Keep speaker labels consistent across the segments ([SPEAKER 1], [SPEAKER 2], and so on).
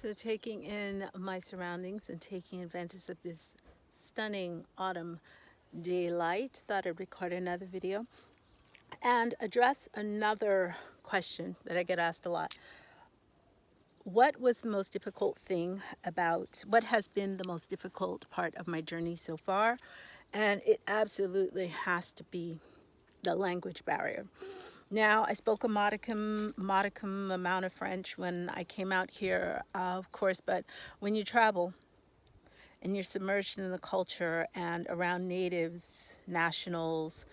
[SPEAKER 1] So taking in my surroundings and taking advantage of this stunning autumn daylight, thought I'd record another video and address another question that I get asked a lot. What was the most difficult thing about, what has been the most difficult part of my journey so far? And it absolutely has to be the language barrier. Now, I spoke a modicum amount of French when I came out here, of course, but when you travel and you're submerged in the culture and around natives, nationals,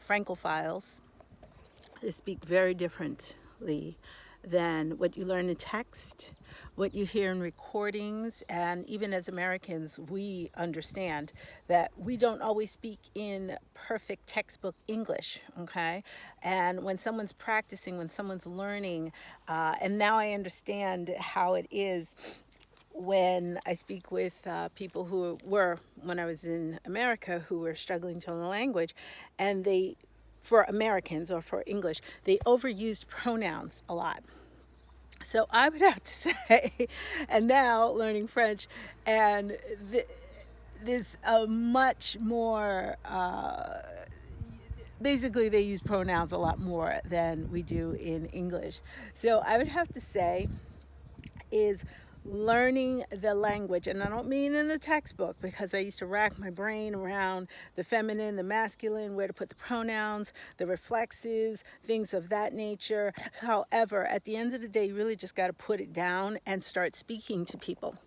[SPEAKER 1] Francophiles, they speak very differently than what you learn in text, what you hear in recordings, and even as Americans, we understand that we don't always speak in perfect textbook English, okay? And when someone's practicing, when someone's learning, and now I understand how it is when I speak with people who were, when I was in America, who were struggling to learn the language, and they, for Americans or for English, they overused pronouns a lot. So I would have to say, and now learning French, and there's a much more, basically they use pronouns a lot more than we do in English. So I would have to say is learning the language, and I don't mean in the textbook, because I used to rack my brain around the feminine, the masculine, where to put the pronouns, the reflexives, things of that nature. However, at the end of the day, you really just got to put it down and start speaking to people.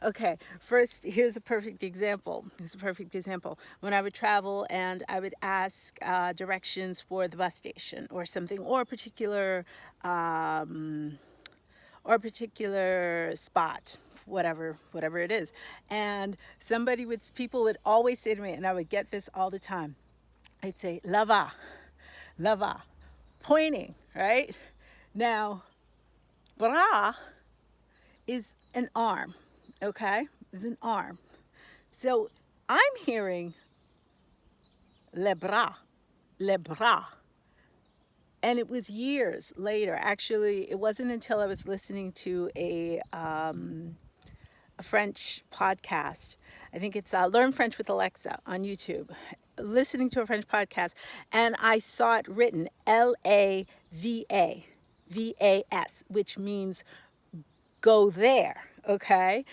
[SPEAKER 1] Okay, first, here's a perfect example. When I would travel and I would ask directions for the bus station or something, or a particular spot, whatever it is. And people would always say to me, and I would get this all the time, I'd say, lava, pointing, right? Now, bras is an arm, okay? Is an arm. So I'm hearing les bras. And it was years later. Actually, it wasn't until I was listening to a French podcast. I think it's Learn French with Alexa on YouTube. Listening to a French podcast, and I saw it written LAVAVAS, which means go there, okay?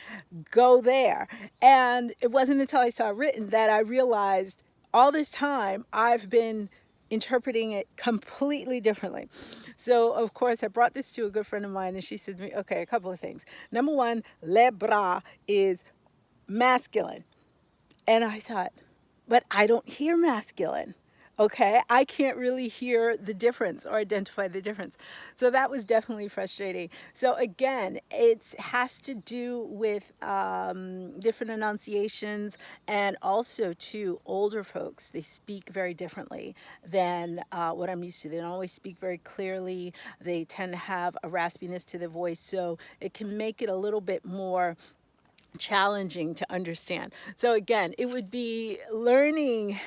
[SPEAKER 1] Go there. And it wasn't until I saw it written that I realized all this time I've been interpreting it completely differently. So, of course, I brought this to a good friend of mine, and she said to me, okay, a couple of things. Number one, les bras is masculine. And I thought, but I don't hear masculine. Okay, I can't really hear the difference or identify the difference. So that was definitely frustrating. So again, it has to do with different enunciations, and also to older folks. They speak very differently than what I'm used to. They don't always speak very clearly. They tend to have a raspiness to their voice, so it can make it a little bit more challenging to understand. So again, it would be learning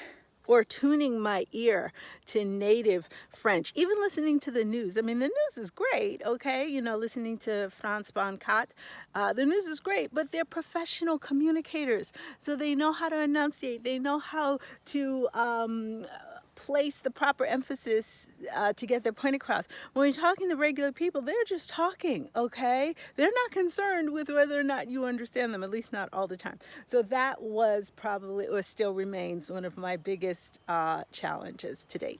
[SPEAKER 1] or tuning my ear to native French, even listening to the news. I mean, the news is great, okay? You know, listening to France 24, the news is great, but they're professional communicators. So they know how to enunciate. They know how to place the proper emphasis to get their point across. When you're talking to regular people, they're just talking, okay? They're not concerned with whether or not you understand them, at least not all the time. So that was probably, or still remains, one of my biggest challenges to date.